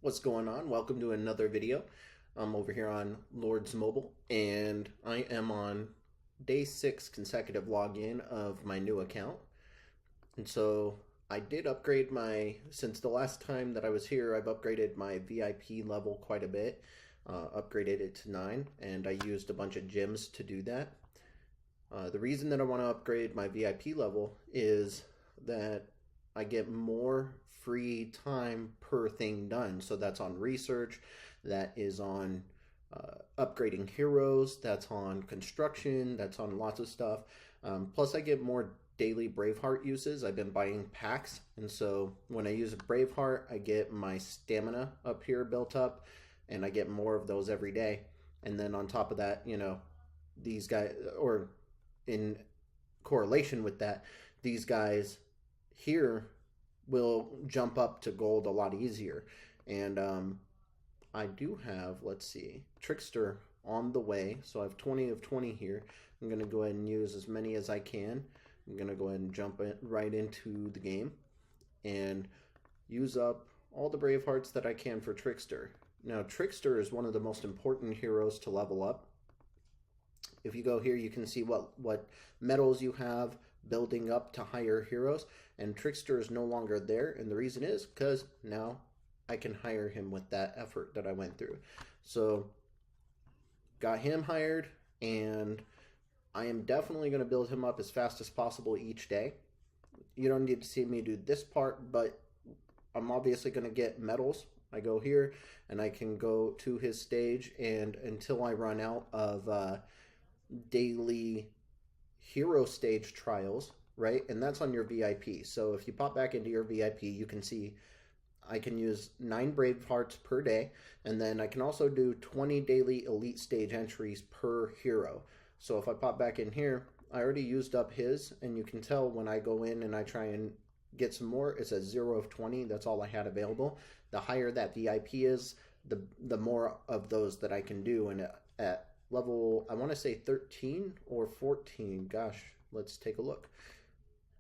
What's going on? Welcome to another video. I'm over here on Lords Mobile, and I am on day 6 consecutive login of my new account. And so I did upgrade since the last time that I was here, I've upgraded my VIP level quite a bit. Upgraded it to 9, and I used a bunch of gems to do that. The reason that I want to upgrade my VIP level is that I get more free time per thing done. So that's on research, that is on upgrading heroes, that's on construction, that's on lots of stuff. Plus I get more daily Braveheart uses. I've been buying packs, and so when I use a Braveheart, I get my stamina up here built up, and I get more of those every day. And then on top of that, these guys, or in correlation with that, these guys here will jump up to gold a lot easier. And I do have, let's see, Trickster on the way. So I have 20 of 20 here. I'm going to go ahead and use as many as I can. I'm going to go ahead and jump right into the game and use up all the Bravehearts that I can for Trickster. Now, Trickster is one of the most important heroes to level up. If you go here, you can see what medals you have building up to higher heroes, and Trickster is no longer there, and the reason is because now I can hire him with that effort that I went through. So got him hired, and I am definitely going to build him up as fast as possible each day. You don't need to see me do this part, but I'm obviously going to get medals. I go here and I can go to his stage, and until I run out of daily hero stage trials, right? And that's on your VIP. So if you pop back into your VIP, you can see I can use 9 Bravehearts per day, and then I can also do 20 daily elite stage entries per hero. So if I pop back in here, I already used up his, and you can tell when I go in and I try and get some more, it's a 0 of 20. That's all I had available. The higher that VIP is, the more of those that I can do. And at level, I want to say 13 or 14, gosh, let's take a look.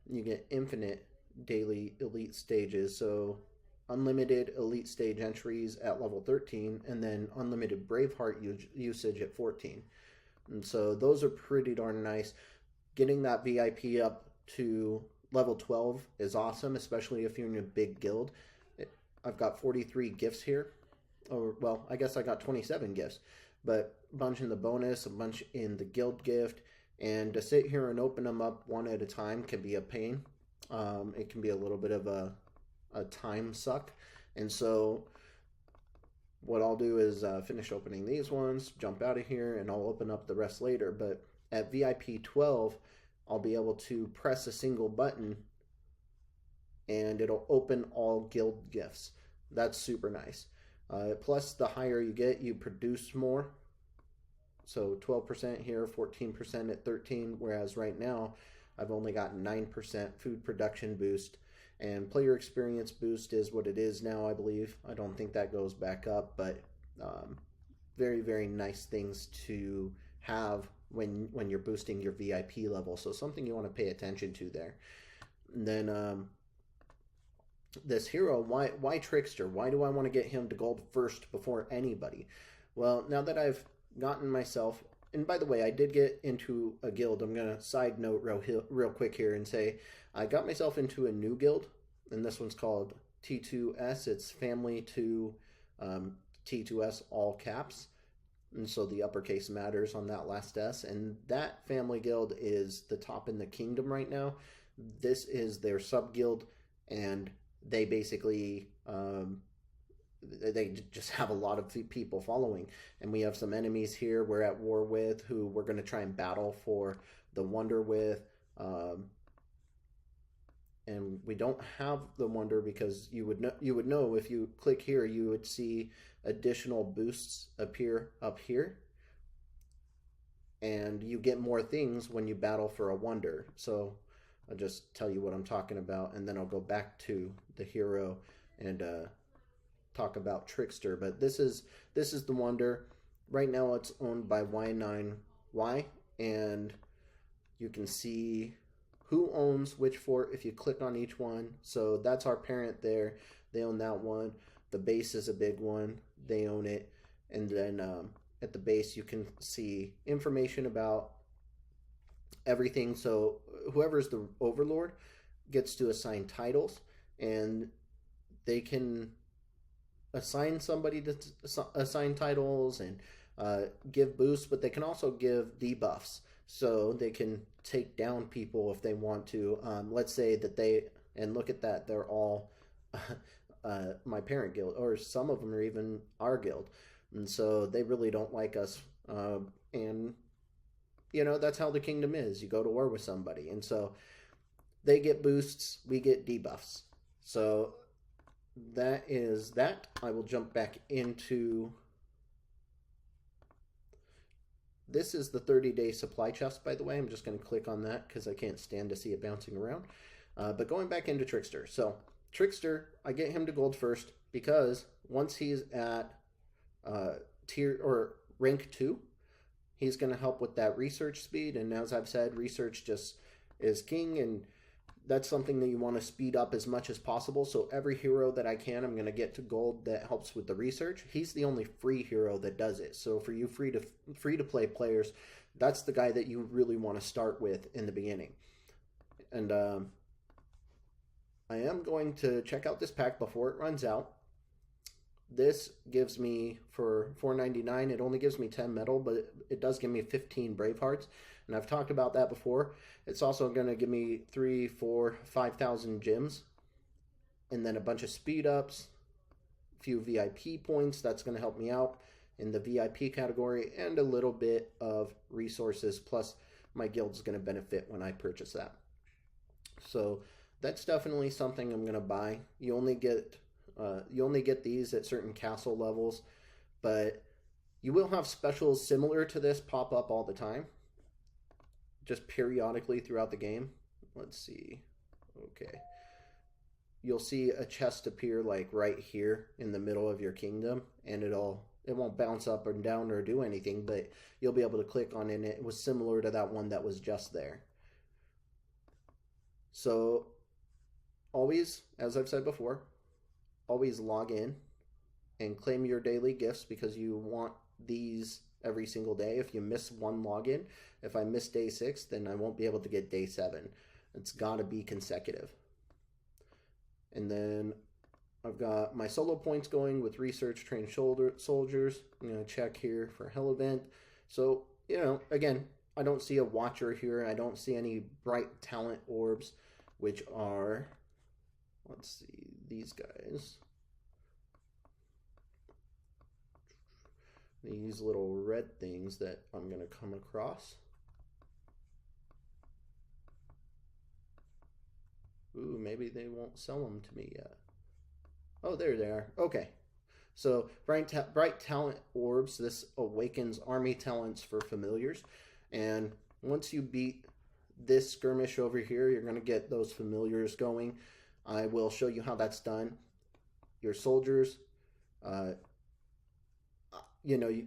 You get infinite daily elite stages, so unlimited elite stage entries at level 13, and then unlimited Braveheart usage at 14. And so those are pretty darn nice. Getting that VIP up to level 12 is awesome, especially if you're in a big guild. I've got 43 gifts here, or well, I guess I got 27 gifts, but a bunch in the bonus, a bunch in the guild gift, and to sit here and open them up one at a time can be a pain. It can be a little bit of a time suck, and so what I'll do is finish opening these ones, jump out of here, and I'll open up the rest later. But at VIP 12, I'll be able to press a single button and it'll open all guild gifts. That's super nice. Plus, the higher you get, you produce more. So 12% here, 14% at 13, whereas right now I've only got 9% food production boost, and player experience boost is what it is now, I believe. I don't think that goes back up, but very, very nice things to have when you're boosting your VIP level. So something you want to pay attention to there. And then this hero, why Trickster? Why do I want to get him to gold first before anybody? Well, now that I've gotten myself, and by the way, I did get into a guild. I'm going to side note real quick here and say I got myself into a new guild, and this one's called T2S. It's family to T2S, all caps. And so the uppercase matters on that last S. And that family guild is the top in the kingdom right now. This is their sub guild, and they basically they just have a lot of people following. And we have some enemies here we're at war with, who we're going to try and battle for the wonder with. And we don't have the wonder because you would know if you click here, you would see additional boosts appear up here, and you get more things when you battle for a wonder. So I'll just tell you what I'm talking about, and then I'll go back to the hero and talk about Trickster. But this is the wonder. Right now it's owned by Y9Y, and you can see who owns which fort if you click on each one. So that's our parent there. They own that one. The base is a big one. They own it. And then at the base, you can see information about everything. So whoever's the overlord gets to assign titles, and they can assign somebody to assign titles and give boosts, but they can also give debuffs. So they can take down people if they want to. Let's say that and look at that, they're all my parent guild, or some of them are even our guild. And so they really don't like us. And, that's how the kingdom is. You go to war with somebody. And so they get boosts, we get debuffs. So that is that. I will jump back into... This is the 30-day supply chest, by the way. I'm just going to click on that because I can't stand to see it bouncing around. But going back into Trickster. So Trickster, I get him to gold first because once he's at tier or rank 2, he's going to help with that research speed. And as I've said, research just is king, and that's something that you want to speed up as much as possible. So every hero that I can, I'm going to get to gold that helps with the research. He's the only free hero that does it. So for you free to play players, that's the guy that you really want to start with in the beginning. And I am going to check out this pack before it runs out. This gives me, for $4.99, it only gives me 10 metal, but it does give me 15 brave hearts. And I've talked about that before. It's also going to give me 3, 4, 5,000 gems. And then a bunch of speed ups, a few VIP points. That's going to help me out in the VIP category. And a little bit of resources. Plus, my guild's going to benefit when I purchase that. So that's definitely something I'm going to buy. You only get these at certain castle levels. But you will have specials similar to this pop up all the time. Just periodically throughout the game. Let's see. Okay. You'll see a chest appear like right here in the middle of your kingdom, and it won't bounce up and down or do anything, but you'll be able to click on it, and it was similar to that one that was just there. So always, as I've said before, always log in and claim your daily gifts because you want these every single day. If you miss one login, if I miss day 6, then I won't be able to get day 7. It's got to be consecutive. And then I've got my solo points going with research trained soldiers. I'm going to check here for hell event. So, again, I don't see a watcher here. I don't see any bright talent orbs, which are, let's see, these guys. These little red things that I'm going to come across. Ooh, maybe they won't sell them to me yet. Oh, there they are. Okay. So, bright talent orbs. This awakens army talents for familiars. And once you beat this skirmish over here, you're going to get those familiars going. I will show you how that's done. Your soldiers...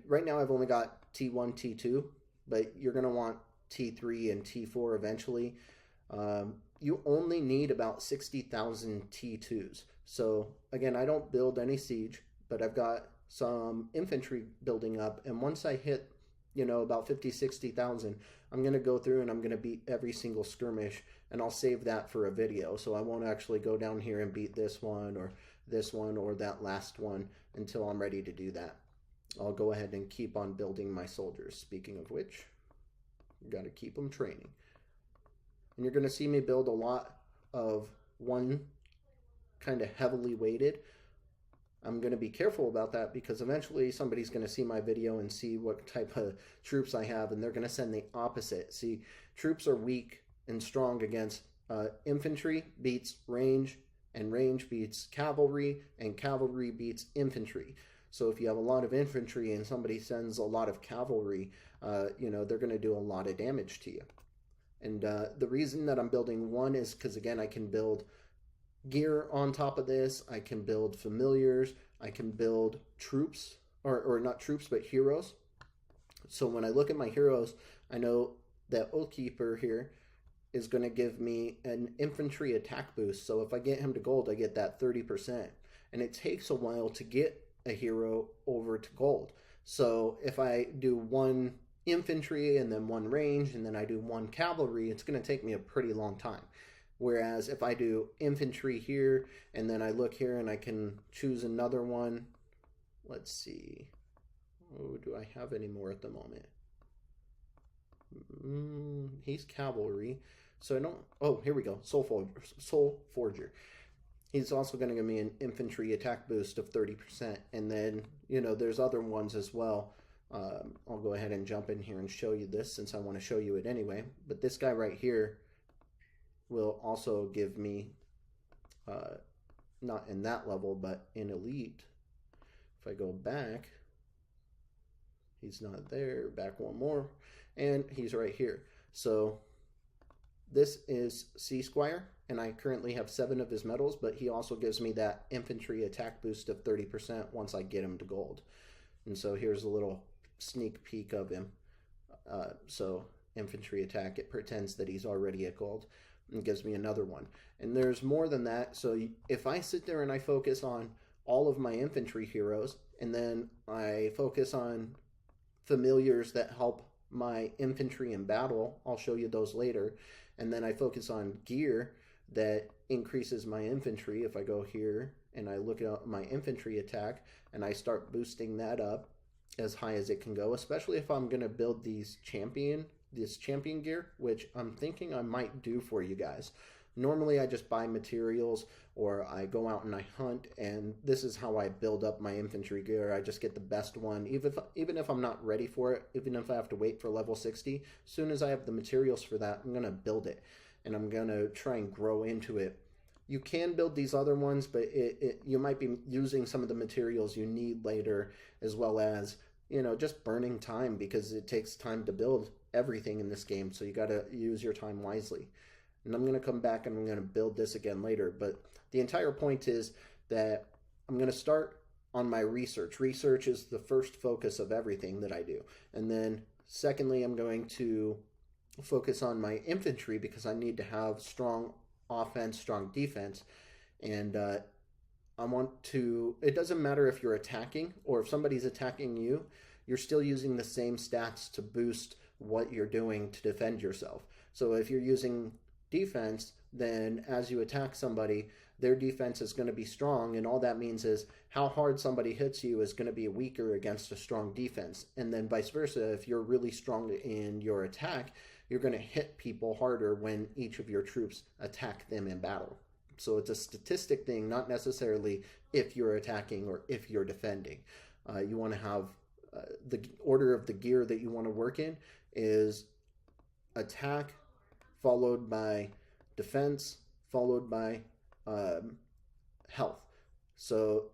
right now I've only got T1, T2, but you're going to want T3 and T4 eventually. You only need about 60,000 T2s. So, again, I don't build any siege, but I've got some infantry building up. And once I hit, about 50, 60,000, I'm going to go through and I'm going to beat every single skirmish. And I'll save that for a video. So I won't actually go down here and beat this one or that last one until I'm ready to do that. I'll go ahead and keep on building my soldiers. Speaking of which, got to keep them training. And you're going to see me build a lot of one kind of heavily weighted. I'm going to be careful about that because eventually somebody's going to see my video and see what type of troops I have, and they're going to send the opposite. See, troops are weak and strong against infantry beats range, and range beats cavalry, and cavalry beats infantry. So if you have a lot of infantry and somebody sends a lot of cavalry, they're going to do a lot of damage to you. And the reason that I'm building one is because, again, I can build gear on top of this. I can build familiars. I can build troops, or not troops, but heroes. So when I look at my heroes, I know that Oathkeeper here is going to give me an infantry attack boost. So if I get him to gold, I get that 30%. and it takes a while to get a hero over to gold. So if I do one infantry and then one range and then I do one cavalry, it's going to take me a pretty long time. Whereas if I do infantry here and then I look here and I can choose another one, let's see, oh, do I have any more at the moment? He's cavalry, so I don't. Oh, here we go. Soul Forger. He's also going to give me an infantry attack boost of 30%, and then there's other ones as well. I'll go ahead and jump in here and show you this since I want to show you it anyway. But this guy right here will also give me, not in that level, but in elite. If I go back, he's not there. Back one more. And he's right here. So this is C Squire, and I currently have 7 of his medals, but he also gives me that infantry attack boost of 30% once I get him to gold. And so here's a little sneak peek of him. So infantry attack, it pretends that he's already at gold and gives me another one. And there's more than that. So if I sit there and I focus on all of my infantry heroes, and then I focus on familiars that help my infantry in battle, I'll show you those later, and then I focus on gear that increases my infantry. If I go here and I look at my infantry attack and I start boosting that up as high as it can go, especially if I'm going to build this champion gear, which I'm thinking I might do for you guys. Normally I just buy materials or I go out and I hunt, and this is how I build up my infantry gear. I just get the best one, even if I'm not ready for it, even if I have to wait for level 60. As soon as I have the materials for that, I'm going to build it, and I'm going to try and grow into it. You can build these other ones, but you might be using some of the materials you need later, as well as just burning time, because it takes time to build everything in this game, so you got to use your time wisely. And I'm going to come back and I'm going to build this again later, but the entire point is that I'm going to start on my research. Research is the first focus of everything that I do. And then secondly, I'm going to focus on my infantry, because I need to have strong offense, strong defense. And I want to, it doesn't matter if you're attacking or if somebody's attacking you, you're still using the same stats to boost what you're doing to defend yourself. So if you're using defense, then as you attack somebody, their defense is going to be strong, and all that means is how hard somebody hits you is going to be weaker against a strong defense. And then vice versa, if you're really strong in your attack, you're going to hit people harder when each of your troops attack them in battle. So it's a statistic thing, not necessarily if you're attacking or if you're defending. You want to have the order of the gear that you want to work in is attack, followed by defense, followed by health. So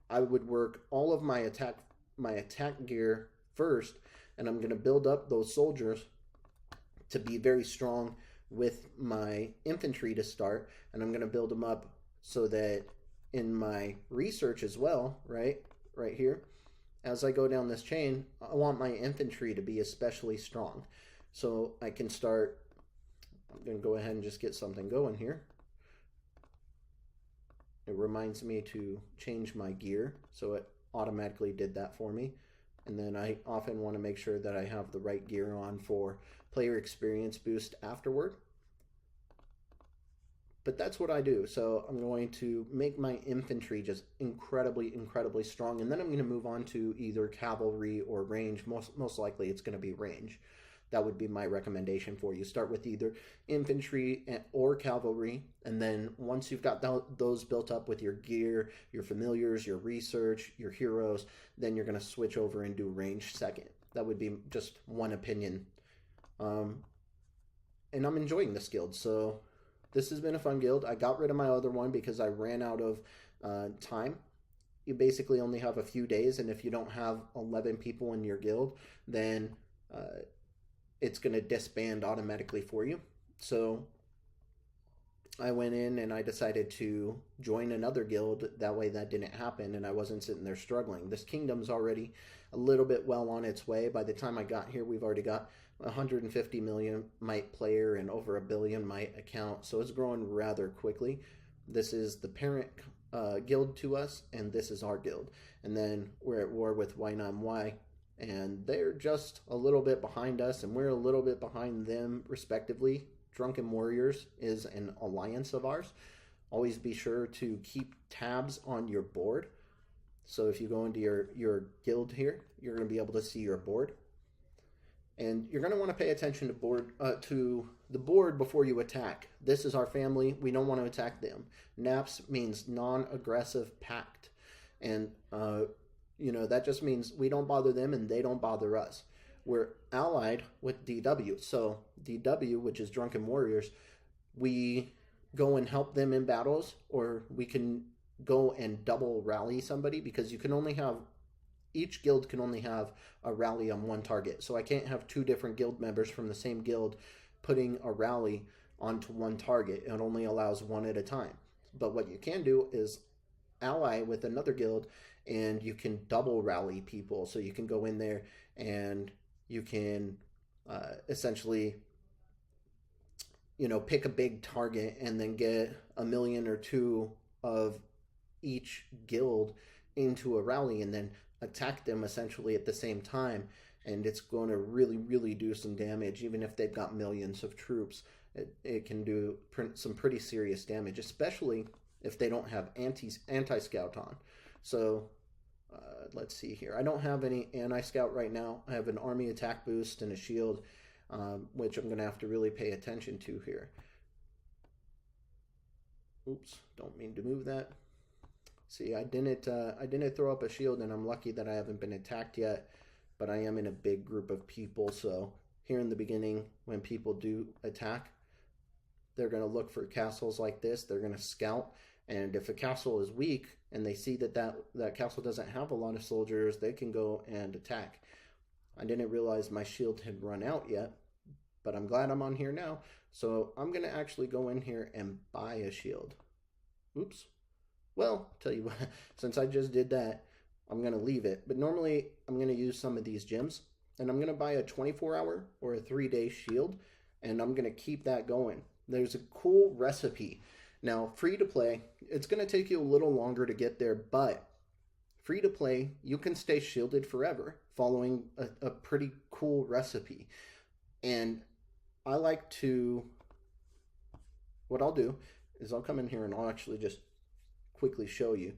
I would work all of my attack gear first, and I'm going to build up those soldiers to be very strong with my infantry to start, and I'm going to build them up so that in my research as well, right here, as I go down this chain, I want my infantry to be especially strong. So I can start, I'm going to go ahead and just get something going here. It reminds me to change my gear, so it automatically did that for me. And then I often want to make sure that I have the right gear on for player experience boost afterward. But that's what I do. So I'm going to make my infantry just incredibly, incredibly strong. And then I'm going to move on to either cavalry or range. Most likely it's going to be range. That would be my recommendation for you. Start with either infantry or cavalry. And then once you've got those built up with your gear, your familiars, your research, your heroes, then you're going to switch over and do range second. That would be just one opinion. And I'm enjoying this guild. So this has been a fun guild. I got rid of my other one because I ran out of time. You basically only have a few days, and if you don't have 11 people in your guild, then it's going to disband automatically for you. So I went in and I decided to join another guild. That way that didn't happen and I wasn't sitting there struggling. This kingdom's already a little bit well on its way. By the time I got here, we've already got 150 million mite player and over 1 billion mite account. So it's growing rather quickly. This is the parent guild to us, and this is our guild. And then we're at war with Y9Y, and they're just a little bit behind us, and we're a little bit behind them, respectively. Drunken Warriors is an alliance of ours. Always be sure to keep tabs on your board. So if you go into your guild here, you're going to be able to see your board. And you're going to want to pay attention to the board before you attack. This is our family. We don't want to attack them. NAPS means non-aggressive pact. And, that just means we don't bother them and they don't bother us. We're allied with DW. So DW, which is Drunken Warriors, we go and help them in battles, or we can go and double rally somebody, because you can only have, each guild can only have a rally on one target. So I can't have two different guild members from the same guild putting a rally onto one target. It only allows one at a time. But what you can do is ally with another guild, and you can double rally people. So you can go in there and you can essentially, pick a big target and then get 1 million or 2 of each guild into a rally, and then attack them essentially at the same time. And it's going to really, really do some damage. Even if they've got millions of troops, it can do some pretty serious damage, especially if they don't have anti-scout on. So let's see here. I don't have any anti-scout right now. I have an army attack boost and a shield, which I'm going to have to really pay attention to here. Oops, don't mean to move that. See, I didn't throw up a shield, and I'm lucky that I haven't been attacked yet, but I am in a big group of people. So here in the beginning, when people do attack, they're going to look for castles like this. They're going to scout, and if a castle is weak and they see that castle doesn't have a lot of soldiers, they can go and attack. I didn't realize my shield had run out yet, but I'm glad I'm on here now. So I'm going to actually go in here and buy a shield. Oops. Well, tell you what, since I just did that, I'm going to leave it. But normally I'm going to use some of these gems, and I'm going to buy a 24-hour or a 3-day shield, and I'm going to keep that going. There's a cool recipe. Now, free to play, it's going to take you a little longer to get there, but free to play, you can stay shielded forever following a pretty cool recipe. And I like to, what I'll do is I'll come in here and I'll actually just quickly show you.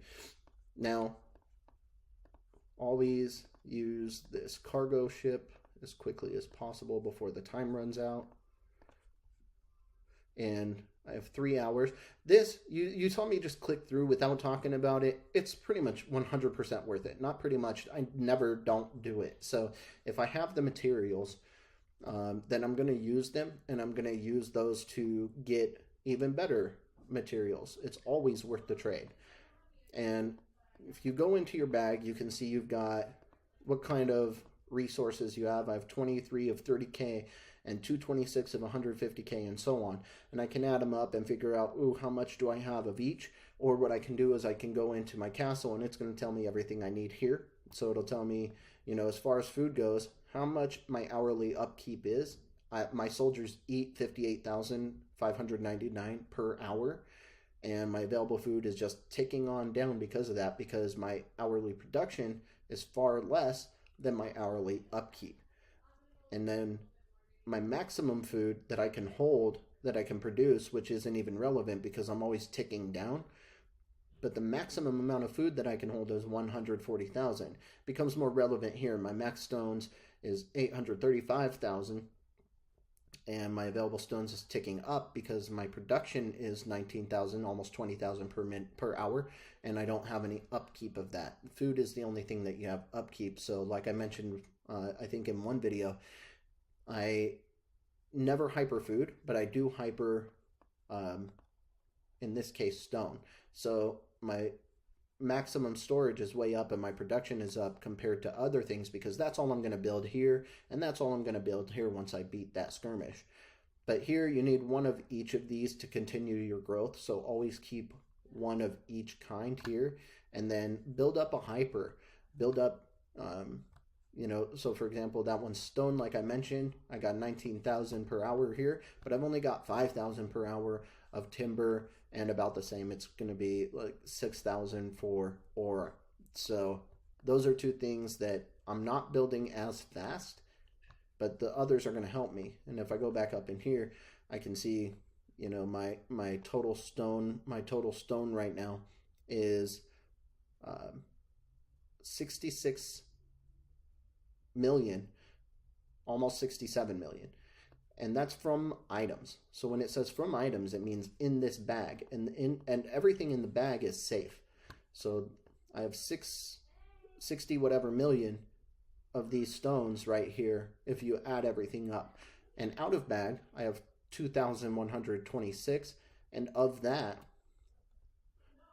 Now, always use this cargo ship as quickly as possible before the time runs out. And I have 3 hours. This, you saw me just click through without talking about it. It's pretty much 100% worth it. Not pretty much. I never don't do it. So if I have the materials, then I'm going to use them, and I'm going to use those to get even better materials. It's always worth the trade. And if you go into your bag, you can see you've got what kind of resources you have. I have 23 of 30k and 226 of 150k and so on. And I can add them up and figure out, ooh, how much do I have of each? Or what I can do is I can go into my castle, and it's going to tell me everything I need here. So it'll tell me, as far as food goes, how much my hourly upkeep is. My soldiers eat 58,599 per hour, and my available food is just ticking on down because of that, because my hourly production is far less than my hourly upkeep. And then my maximum food that I can hold, that I can produce, which isn't even relevant because I'm always ticking down, but the maximum amount of food that I can hold is 140,000. Becomes more relevant here. My max stones is 835,000, and my available stones is ticking up because my production is 19,000, almost 20,000 per hour, and I don't have any upkeep of that. Food is the only thing that you have upkeep. So like I mentioned, I think in one video, I never hyper food, but I do hyper, in this case, stone. So my maximum storage is way up and my production is up compared to other things, because that's all I'm going to build here, and that's all I'm going to build here once I beat that skirmish. But here you need one of each of these to continue your growth, so always keep one of each kind here, and then build up a hyper. Build up, so for example, that one's stone, like I mentioned, I got 19,000 per hour here, but I've only got 5,000 per hour of timber and about the same. It's going to be like 6,000 for aura. So those are two things that I'm not building as fast, but the others are going to help me. And if I go back up in here, I can see, you know, my total stone right now is 66 million, almost 67 million. And that's from items. So when it says from items, it means in this bag, and everything in the bag is safe. So I have 60 whatever million of these stones right here if you add everything up. And out of bag, I have 2,126, and of that,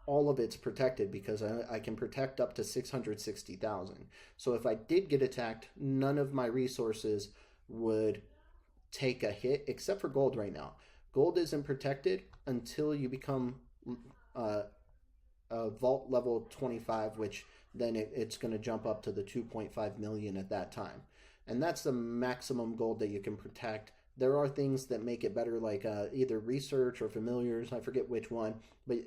all of it's protected because I can protect up to 660,000. So if I did get attacked, none of my resources would take a hit except for gold right now. Gold isn't protected until you become vault level 25, which then it's going to jump up to the 2.5 million at that time. And that's the maximum gold that you can protect. There are things that make it better, like either research or familiars. I forget which one, but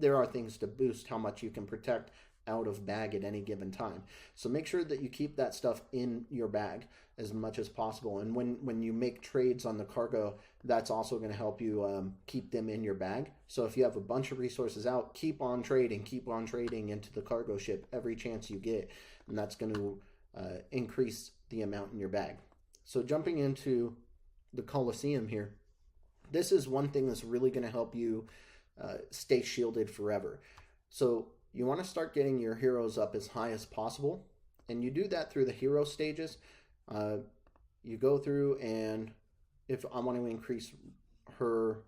there are things to boost how much you can protect out of bag at any given time. So make sure that you keep that stuff in your bag as much as possible. And when you make trades on the cargo, that's also going to help you keep them in your bag. So if you have a bunch of resources out, keep on trading into the cargo ship every chance you get, and that's going to increase the amount in your bag. So jumping into the Coliseum here, this is one thing that's really going to help you stay shielded forever. So you want to start getting your heroes up as high as possible, and you do that through the hero stages. You go through, and if I want to increase her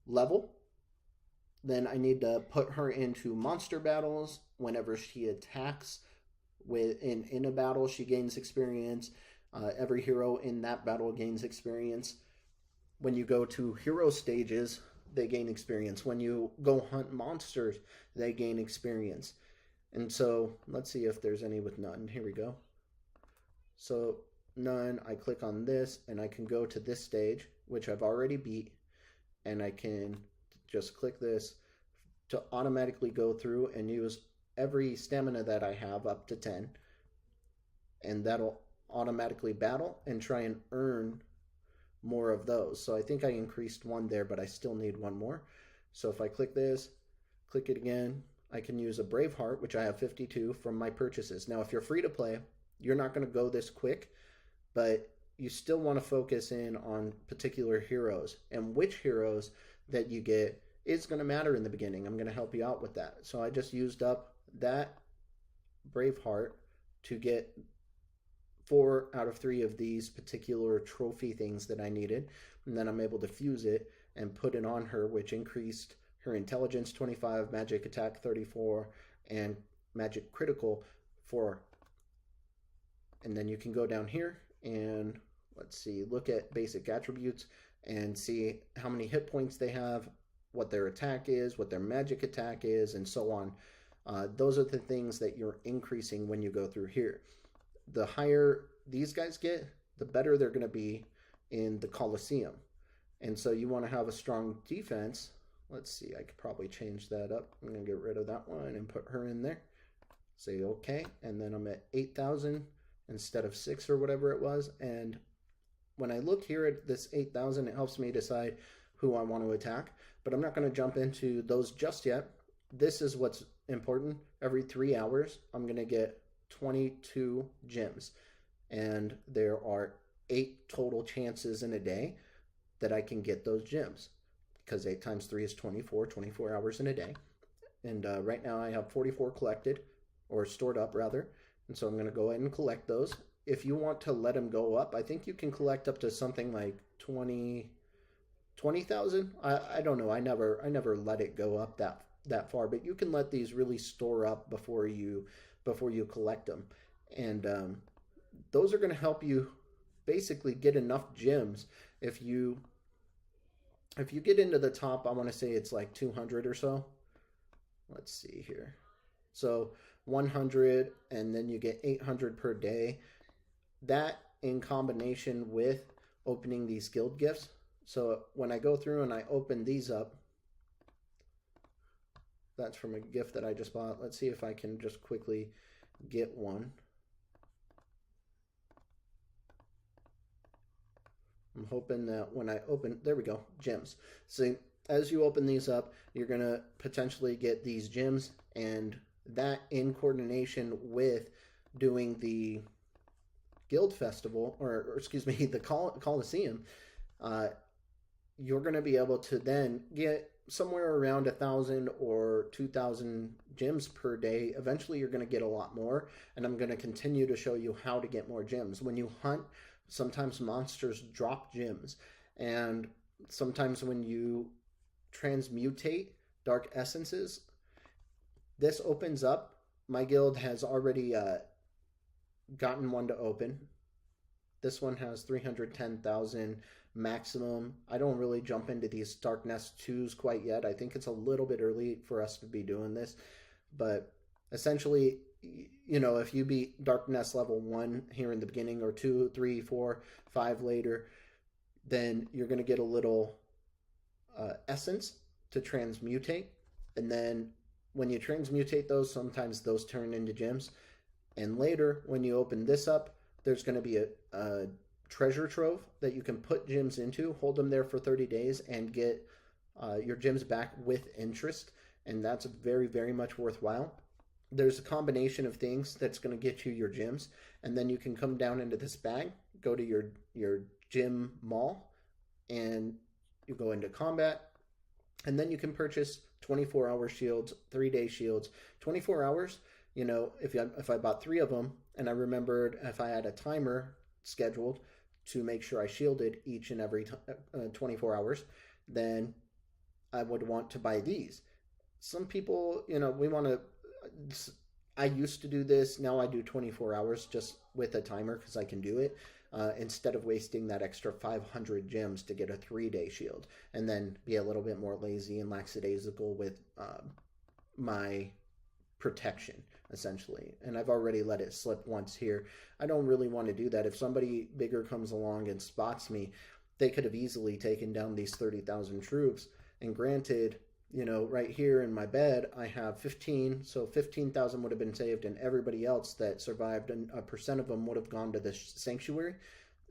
level, then I need to put her into monster battles. Whenever she attacks in a battle, she gains experience. Every hero in that battle gains experience. When you go to hero stages, they gain experience. When you go hunt monsters, they gain experience. And so let's see if there's any with none. Here we go. So none, I click on this and I can go to this stage, which I've already beat, and I can just click this to automatically go through and use every stamina that I have up to 10, and that'll automatically battle and try and earn more of those. So I think I increased one there, but I still need one more. So if I click this, click it again, I can use a Braveheart, which I have 52 from my purchases. Now, if you're free to play, you're not going to go this quick, but you still want to focus in on particular heroes, and which heroes that you get is going to matter in the beginning. I'm going to help you out with that. So I just used up that Braveheart to get 4 out of 3 of these particular trophy things that I needed, and then I'm able to fuse it and put it on her, which increased her intelligence 25, magic attack 34, and magic critical 4. And then you can go down here and let's see, look at basic attributes and see how many hit points they have, what their attack is, what their magic attack is, and so on. Those are the things that you're increasing when you go through here. The higher these guys get, the better they're going to be in the Coliseum. And so you want to have a strong defense. Let's see, I could probably change that up. I'm going to get rid of that one and put her in there. Say okay, and then I'm at 8,000 instead of 6 or whatever it was. And when I look here at this 8,000, it helps me decide who I want to attack. But I'm not going to jump into those just yet. This is what's important. Every 3 hours, I'm going to get 22 gems. And there are 8 total chances in a day that I can get those gems, because 8 times 3 is 24 hours in a day. And right now I have 44 collected, or stored up rather. And so I'm going to go ahead and collect those. If you want to let them go up, I think you can collect up to something like 20,000. I don't know. I never let it go up that far, but you can let these really store up before you collect them. And those are going to help you basically get enough gems. If you get into the top, I want to say it's like 200 or so. Let's see here. So 100, and then you get 800 per day. That in combination with opening these guild gifts. So when I go through and I open these up, That's from a gift that I just bought. Let's see if I can just quickly get one. I'm hoping that when I open, there we go, gems. See, as you open these up, you're going to potentially get these gems, and that in coordination with doing the guild festival, or excuse me, the Coliseum, uh, you're going to be able to then get somewhere around 1,000 or 2,000 gems per day. Eventually, you're going to get a lot more, and I'm going to continue to show you how to get more gems. When you hunt, sometimes monsters drop gems, and sometimes when you transmutate dark essences, this opens up. My guild has already gotten one to open. This one has 310,000 maximum. I don't really jump into these Dark Nest 2s quite yet. I think it's a little bit early for us to be doing this. But essentially, you know, if you beat Dark Nest level 1 here in the beginning, or 2, 3, 4, 5 later, then you're going to get a little essence to transmutate. And then when you transmutate those, sometimes those turn into gems. And later, when you open this up, there's going to be a treasure trove that you can put gems into, hold them there for 30 days, and get your gems back with interest. And that's very, very much worthwhile. There's a combination of things that's going to get you your gems. And then you can come down into this bag, go to your gem mall, and you go into combat. And then you can purchase 24-hour shields, 3-day shields. 24 hours, you know, if I bought 3 of them, and I remembered if I had a timer scheduled to make sure I shielded each and every 24 hours, then I would want to buy these. Some people, you know, I used to do this. Now I do 24 hours just with a timer because I can do it, instead of wasting that extra 500 gems to get a 3-day shield, and then be a little bit more lazy and lackadaisical with my protection, essentially. And I've already let it slip once here. I don't really want to do that. If somebody bigger comes along and spots me, they could have easily taken down these 30,000 troops. And granted, you know, right here in my bed, I have 15, so 15,000 would have been saved, and everybody else that survived, and a percent of them would have gone to the sanctuary.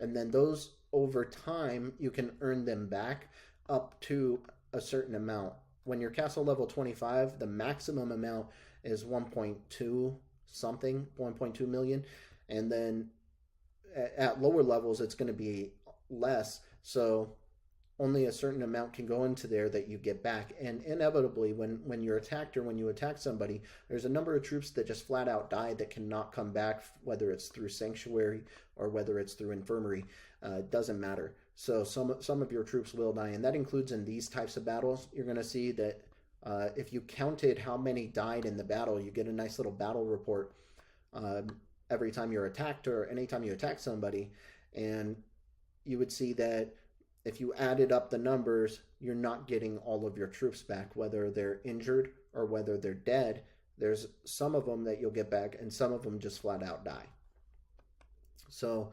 And then those, over time, you can earn them back up to a certain amount. When you're castle level 25, the maximum amount is 1.2 something, 1.2 million. And then at lower levels, it's going to be less. So only a certain amount can go into there that you get back. And inevitably, when you're attacked, or when you attack somebody, there's a number of troops that just flat out die that cannot come back, whether it's through sanctuary or whether it's through infirmary. It doesn't matter. So some of your troops will die, and that includes in these types of battles. You're going to see that if you counted how many died in the battle, you get a nice little battle report every time you're attacked, or anytime you attack somebody. And you would see that if you added up the numbers, you're not getting all of your troops back, whether they're injured or whether they're dead. There's some of them that you'll get back, and some of them just flat out die. So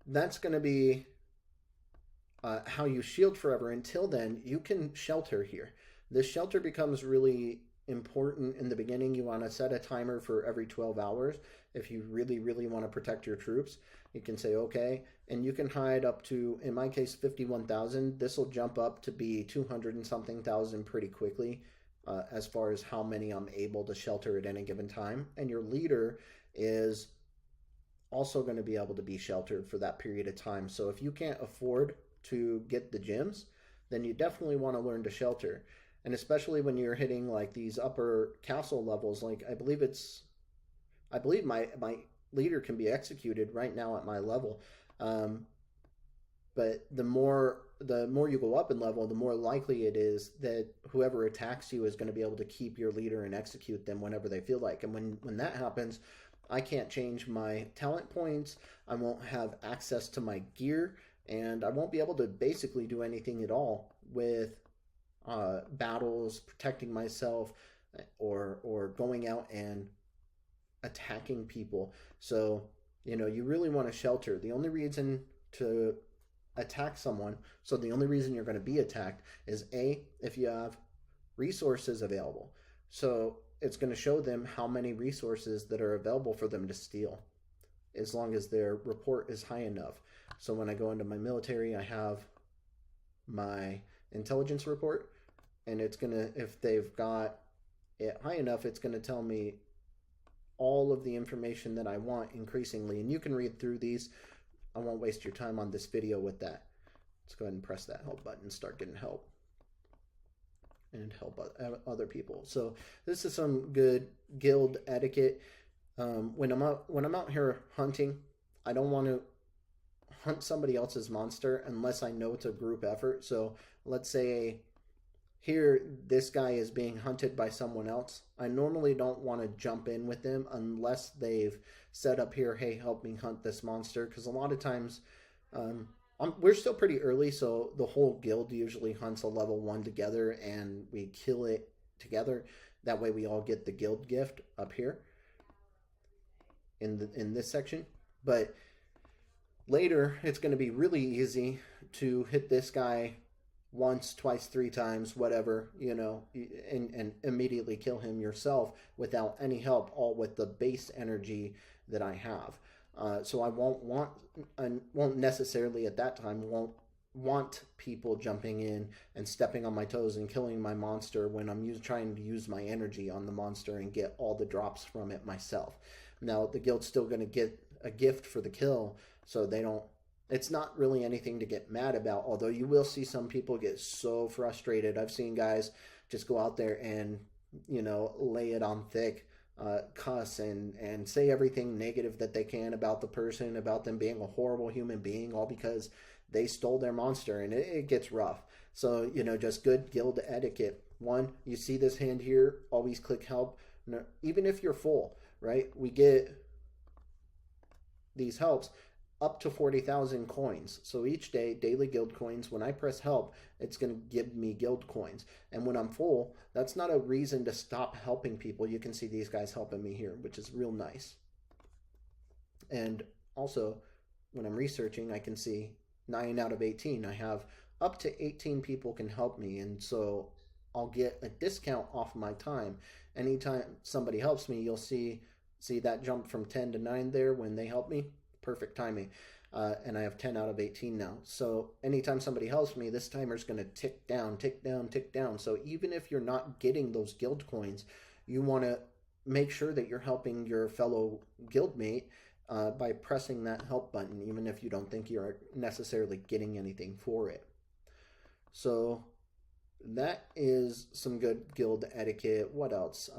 that's going to be how you shield forever. Until then, you can shelter here. This shelter becomes really important in the beginning. You want to set a timer for every 12 hours. If you really, really want to protect your troops, you can say, okay, and you can hide up to, in my case, 51,000. This will jump up to be 200 and something thousand pretty quickly, as far as how many I'm able to shelter at any given time. And your leader is also going to be able to be sheltered for that period of time. So if you can't afford to get the gems, then you definitely want to learn to shelter. And especially when you're hitting like these upper castle levels, like I believe my leader can be executed right now at my level. But the more you go up in level, the more likely it is that whoever attacks you is going to be able to keep your leader and execute them whenever they feel like. And when that happens, I can't change my talent points. I won't have access to my gear, and I won't be able to basically do anything at all with battles, protecting myself, or going out and attacking people. So, you know, you really want to shelter. The only reason to attack someone, so the only reason you're going to be attacked is A, if you have resources available. So it's going to show them how many resources that are available for them to steal, as long as their report is high enough. So when I go into my military, I have my intelligence report, and it's going to, if they've got it high enough, it's going to tell me all of the information that I want increasingly. And you can read through these. I won't waste your time on this video with that. Let's go ahead and press that help button and start getting help and help other people. So this is some good guild etiquette. When I'm out here hunting, I don't want to hunt somebody else's monster unless I know it's a group effort. So let's say here this guy is being hunted by someone else. I normally don't want to jump in with them unless they've set up here, hey, help me hunt this monster, because a lot of times we're still pretty early, so the whole guild usually hunts a level 1 together and we kill it together. That way we all get the guild gift up here in this section. But later it's going to be really easy to hit this guy once, twice, 3 times, whatever, you know, and immediately kill him yourself without any help, all with the base energy that I have. So I won't necessarily at that time want people jumping in and stepping on my toes and killing my monster when I'm trying to use my energy on the monster and get all the drops from it myself. Now the guild's still going to get a gift for the kill, so they don't. It's not really anything to get mad about, although you will see some people get so frustrated. I've seen guys just go out there and, you know, lay it on thick, cuss and say everything negative that they can about the person, about them being a horrible human being, all because they stole their monster, and it gets rough. So, you know, just good guild etiquette. 1, you see this hand here, always click help. No, even if you're full, right? We get these helps up to 40,000 coins. So each day, daily guild coins, when I press help, it's going to give me guild coins. And when I'm full, that's not a reason to stop helping people. You can see these guys helping me here, which is real nice. And also, when I'm researching, I can see 9 out of 18. I have up to 18 people can help me, and so I'll get a discount off my time. Anytime somebody helps me, you'll see that jump from 10 to 9 there when they help me. Perfect timing. And I have 10 out of 18 now. So anytime somebody helps me, this timer is going to tick down, tick down, tick down. So even if you're not getting those guild coins, you want to make sure that you're helping your fellow guildmate by pressing that help button, even if you don't think you're necessarily getting anything for it. So that is some good guild etiquette. What else?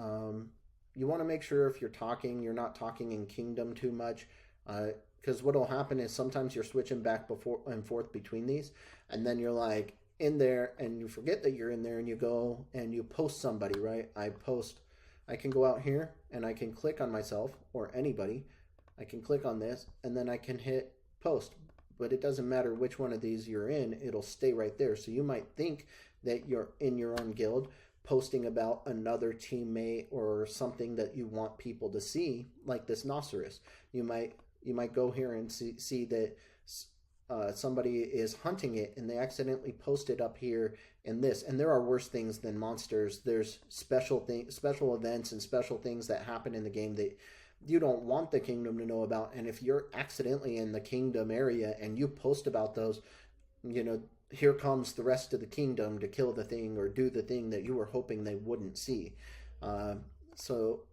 You want to make sure if you're talking, you're not talking in kingdom too much. Because what will happen is sometimes you're switching back and forth between these, and then you're like in there and you forget that you're in there, and you go and you post somebody, right? I can go out here and I can click on myself or anybody. I can click on this and then I can hit post, but it doesn't matter which one of these you're in, it'll stay right there. So you might think that you're in your own guild posting about another teammate or something that you want people to see, like this Nosferus. You might go here and see that somebody is hunting it and they accidentally post it up here in this. And there are worse things than monsters. There's special events and special things that happen in the game that you don't want the kingdom to know about. And if you're accidentally in the kingdom area and you post about those, you know, here comes the rest of the kingdom to kill the thing or do the thing that you were hoping they wouldn't see. So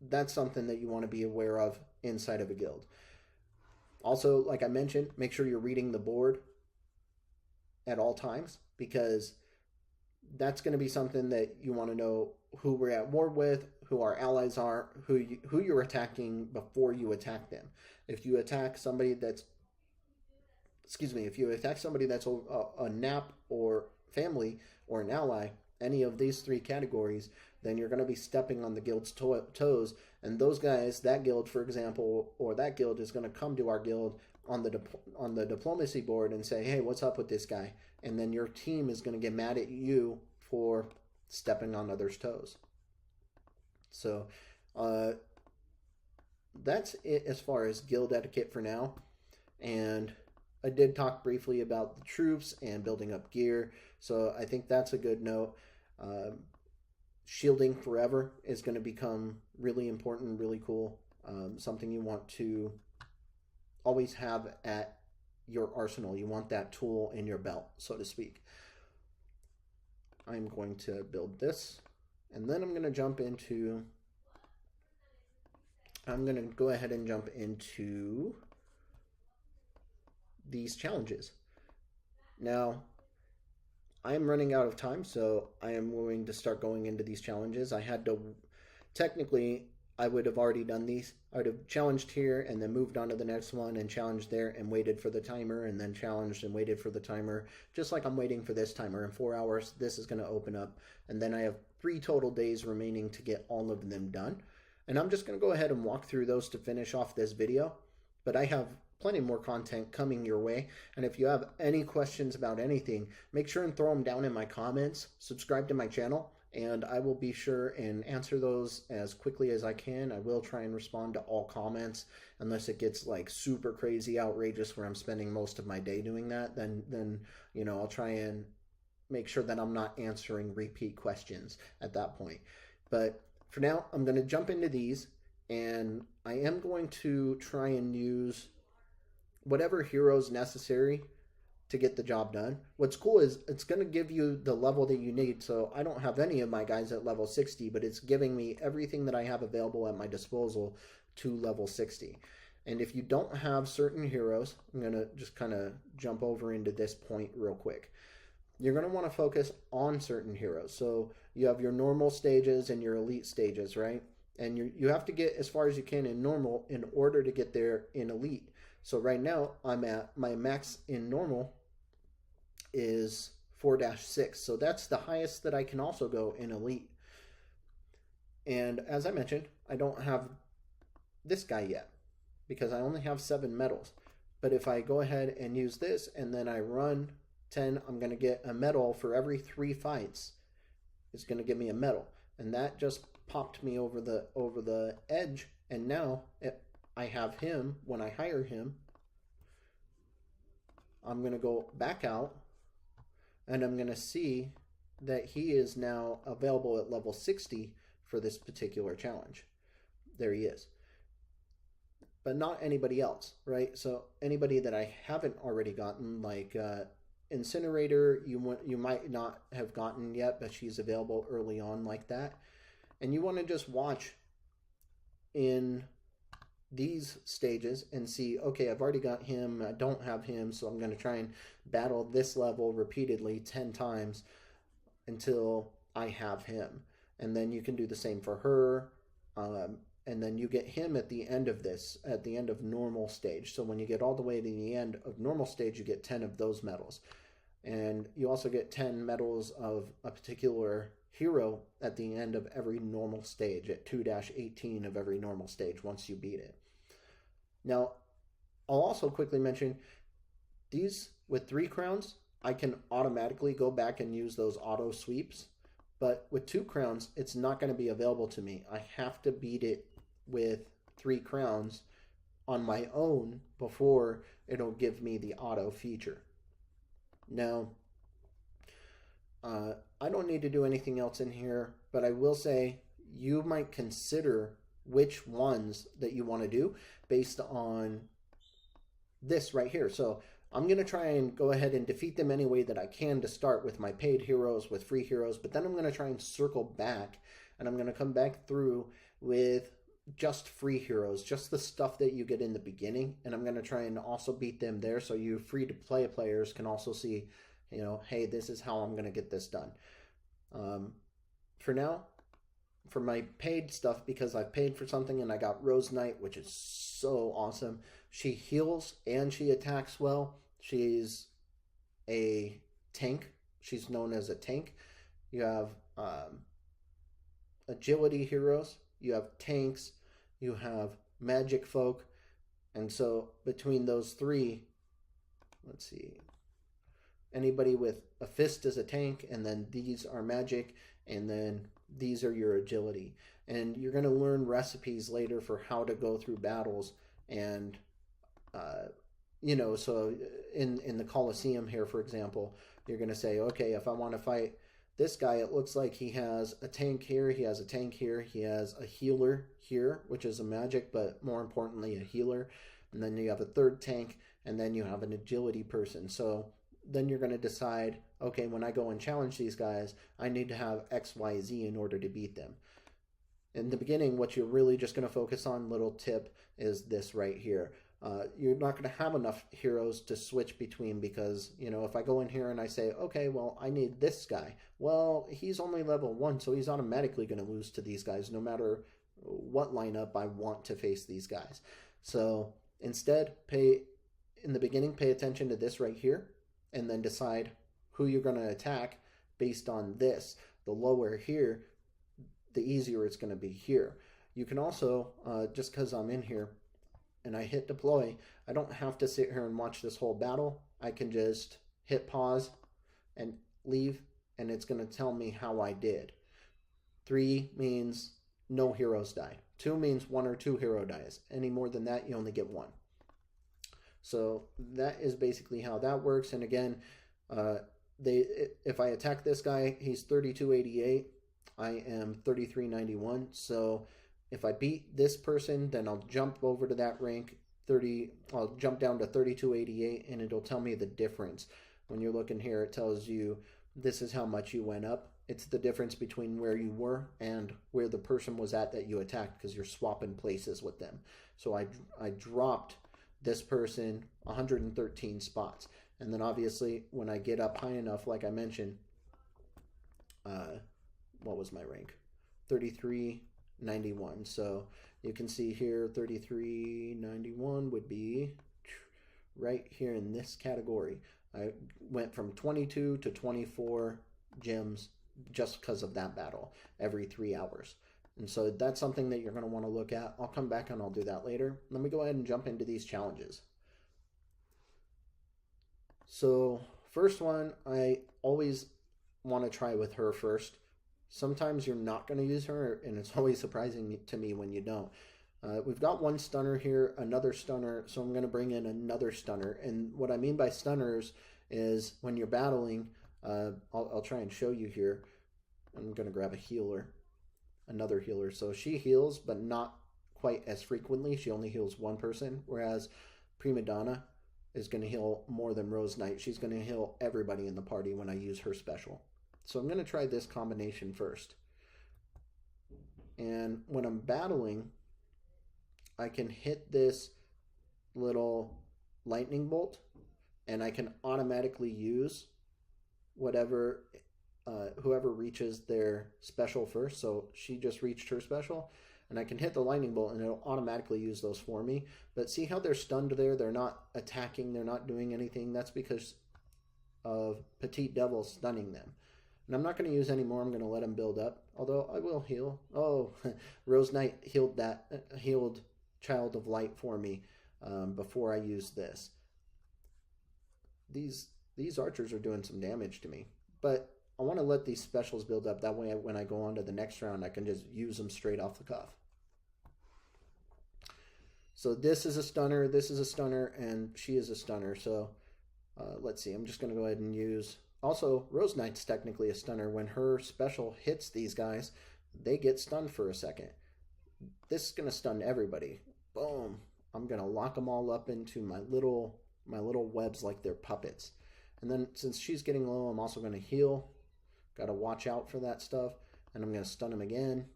that's something that you want to be aware of inside of a guild. Also, like I mentioned, make sure you're reading the board at all times, because that's going to be something that you want to know who we're at war with, who our allies are, who you're attacking before you attack them. If you attack somebody that's a nap or family or an ally, any of these 3 categories, then you're going to be stepping on the guild's toes. And those guys, that guild, for example, or that guild is going to come to our guild on the diplomacy board and say, hey, what's up with this guy? And then your team is going to get mad at you for stepping on others' toes. So that's it as far as guild etiquette for now. And I did talk briefly about the troops and building up gear, so I think that's a good note. Shielding forever is going to become really important, really cool. Something you want to always have at your arsenal. You want that tool in your belt, so to speak. I'm going to build this, and then I'm going to go ahead and jump into these challenges. Now, I'm running out of time, so I am going to start going into these challenges. Technically, I would have already done these. I would have challenged here and then moved on to the next one and challenged there and waited for the timer and then challenged and waited for the timer. Just like I'm waiting for this timer. In 4 hours, this is going to open up. And then I have 3 total days remaining to get all of them done. And I'm just going to go ahead and walk through those to finish off this video. But I have plenty more content coming your way. And if you have any questions about anything, make sure and throw them down in my comments. Subscribe to my channel, and I will be sure and answer those as quickly as I can. I will try and respond to all comments, unless it gets like super crazy outrageous where I'm spending most of my day doing that. Then you know, I'll try and make sure that I'm not answering repeat questions at that point. But for now, I'm going to jump into these, and I am going to try and use whatever heroes necessary to get the job done. What's cool is it's going to give you the level that you need. So I don't have any of my guys at level 60, but it's giving me everything that I have available at my disposal to level 60. And if you don't have certain heroes, I'm going to just kind of jump over into this point real quick. You're going to want to focus on certain heroes. So you have your normal stages and your elite stages, right? And you have to get as far as you can in normal in order to get there in elite. So right now, I'm at my max in normal is 4-6. So that's the highest that I can also go in elite. And as I mentioned, I don't have this guy yet because I only have 7 medals. But if I go ahead and use this and then I run 10, I'm going to get a medal for every 3 fights. It's going to give me a medal. And that just popped me over the edge. And now I have him. When I hire him, I'm going to go back out and I'm going to see that he is now available at level 60 for this particular challenge. There he is. But not anybody else, right? So anybody that I haven't already gotten, like Incinerator, you might not have gotten yet, but she's available early on like that. And you want to just watch in these stages and see, okay, I've already got him, I don't have him, so I'm going to try and battle this level repeatedly 10 times until I have him. And then you can do the same for her, and then you get him at the end of this, at the end of normal stage. So when you get all the way to the end of normal stage, you get 10 of those medals. And you also get 10 medals of a particular hero at the end of every normal stage, at 2-18 of every normal stage once you beat it. Now, I'll also quickly mention these with 3 crowns, I can automatically go back and use those auto sweeps. But with 2 crowns, it's not going to be available to me. I have to beat it with 3 crowns on my own before it'll give me the auto feature. Now, I don't need to do anything else in here, but I will say you might consider which ones that you want to do based on this right here. So I'm going to try and go ahead and defeat them any way that I can to start with my paid heroes, with free heroes, but then I'm going to try and circle back, and I'm going to come back through with just free heroes, just the stuff that you get in the beginning, and I'm going to try and also beat them there so you free-to-play players can also see, you know, hey, this is how I'm going to get this done. For now, for my paid stuff, because I've paid for something and I got Rose Knight, which is so awesome. She heals and she attacks well. She's a tank. She's known as a tank. You have agility heroes. You have tanks. You have magic folk. And so between those 3, let's see, anybody with a fist is a tank, and then these are magic, and then these are your agility. And you're going to learn recipes later for how to go through battles. And you know, so in the Coliseum here, for example, you're going to say, okay, if I want to fight this guy, it looks like he has a tank here, he has a tank here, he has a healer here, which is a magic, but more importantly, a healer. And then you have a third tank, and then you have an agility person. So then you're going to decide, okay, when I go and challenge these guys, I need to have X, Y, Z in order to beat them. In the beginning, what you're really just going to focus on, little tip, is this right here. You're not going to have enough heroes to switch between because, you know, if I go in here and I say, okay, well, I need this guy. Well, he's only level 1, so he's automatically going to lose to these guys no matter what lineup I want to face these guys. So instead, in the beginning, pay attention to this right here and then decide who you're going to attack based on this. The lower here, the easier it's going to be here. You can also, just because I'm in here, and I hit deploy, I don't have to sit here and watch this whole battle. I can just hit pause and leave, and it's going to tell me how I did. 3 means no heroes died. 2 means 1 or 2 hero dies. Any more than that, you only get 1. So that is basically how that works. And again, if I attack this guy, he's 3288. I am 3391. So if I beat this person, then I'll jump over to that rank 30. I'll jump down to 3288, and it'll tell me the difference. When you're looking here, it tells you this is how much you went up. It's the difference between where you were and where the person was at that you attacked, because you're swapping places with them. So I dropped this person 113 spots, and then obviously when I get up high enough, like I mentioned, what was my rank? 3391. So you can see here 3391 would be right here in this category. I went from 22 to 24 gems just because of that battle every 3 hours. And so that's something that you're going to want to look at. I'll come back and I'll do that later. Let me go ahead and jump into these challenges. So first one, I always want to try with her first. Sometimes you're not going to use her, and it's always surprising to me when you don't. We've got one stunner here, another stunner, so I'm going to bring in another stunner. And what I mean by stunners is when you're battling, I'll try and show you here. I'm going to grab a healer, another healer. So she heals, but not quite as frequently. She only heals one person, whereas Prima Donna is going to heal more than Rose Knight. She's going to heal everybody in the party when I use her special. So I'm going to try this combination first. And when I'm battling, I can hit this little lightning bolt, and I can automatically use whatever whoever reaches their special first. So she just reached her special, and I can hit the lightning bolt and it'll automatically use those for me. But see how they're stunned there? They're not attacking, they're not doing anything. That's because of Petite Devil stunning them. And I'm not going to use any more. I'm going to let him build up, although I will heal. Oh, Rose Knight healed Child of Light for me before I used this. These archers are doing some damage to me, but I want to let these specials build up. That way when I go on to the next round, I can just use them straight off the cuff. So this is a stunner, this is a stunner, and she is a stunner. So let's see, I'm just going to go ahead and use... Also, Rose Knight's technically a stunner. When her special hits these guys, they get stunned for a second. This is going to stun everybody. Boom. I'm going to lock them all up into my little webs like they're puppets. And then since she's getting low, I'm also going to heal. Got to watch out for that stuff. And I'm going to stun him again.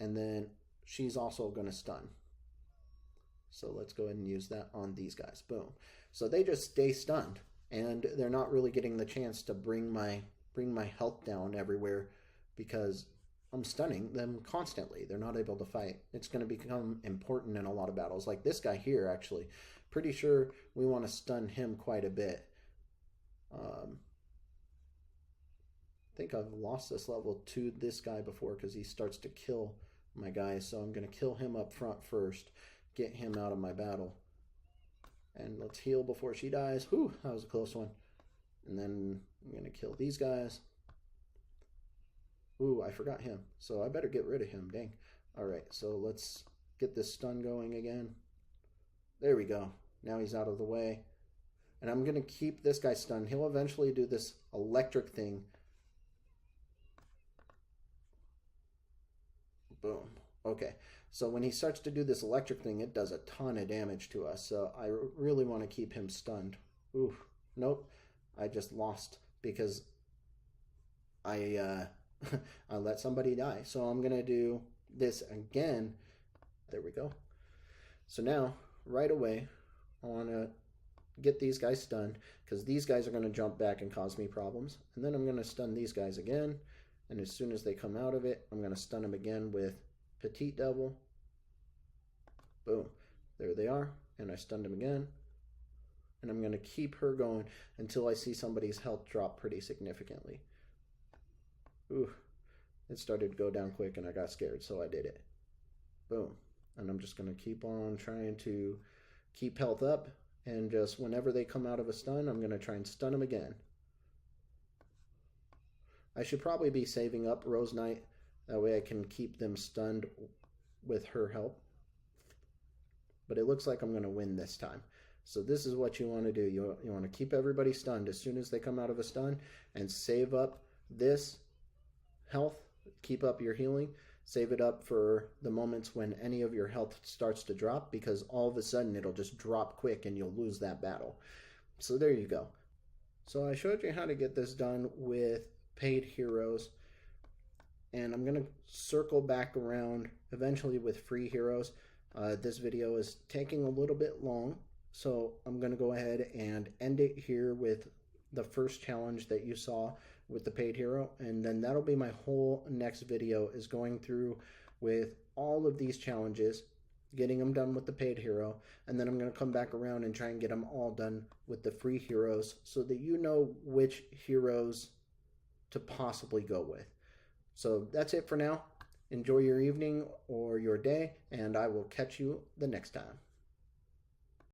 And then she's also going to stun. So let's go ahead and use that on these guys. Boom. So they just stay stunned. And they're not really getting the chance to bring my health down everywhere because I'm stunning them constantly. They're not able to fight. It's going to become important in a lot of battles. Like this guy here, actually. Pretty sure we want to stun him quite a bit. I think I've lost this level to this guy before because he starts to kill my guys. So I'm going to kill him up front first. Get him out of my battle. And let's heal before she dies. Whew, that was a close one. And then I'm going to kill these guys. Ooh, I forgot him. So I better get rid of him. Dang. All right, so let's get this stun going again. There we go. Now he's out of the way. And I'm going to keep this guy stunned. He'll eventually do this electric thing. Boom. Okay. So when he starts to do this electric thing, it does a ton of damage to us. So I really want to keep him stunned. Ooh. Nope. I just lost because I I let somebody die. So I'm going to do this again. There we go. So now, right away, I want to get these guys stunned because these guys are going to jump back and cause me problems. And then I'm going to stun these guys again. And as soon as they come out of it, I'm going to stun them again with Petite Devil. Boom. There they are. And I stunned them again. And I'm going to keep her going until I see somebody's health drop pretty significantly. Ooh. It started to go down quick and I got scared, so I did it. Boom. And I'm just going to keep on trying to keep health up. And just whenever they come out of a stun, I'm going to try and stun them again. I should probably be saving up Rose Knight. That way I can keep them stunned with her help. But it looks like I'm going to win this time. So this is what you want to do. You want to keep everybody stunned as soon as they come out of a stun. And save up this health. Keep up your healing. Save it up for the moments when any of your health starts to drop, because all of a sudden it'll just drop quick and you'll lose that battle. So there you go. So I showed you how to get this done with paid heroes, and I'm going to circle back around eventually with free heroes. This video is taking a little bit long, so I'm going to go ahead and end it here with the first challenge that you saw with the paid hero, and then that'll be my whole next video, is going through with all of these challenges, getting them done with the paid hero, and then I'm going to come back around and try and get them all done with the free heroes so that you know which heroes to possibly go with. So that's it for now. Enjoy your evening or your day, and I will catch you the next time.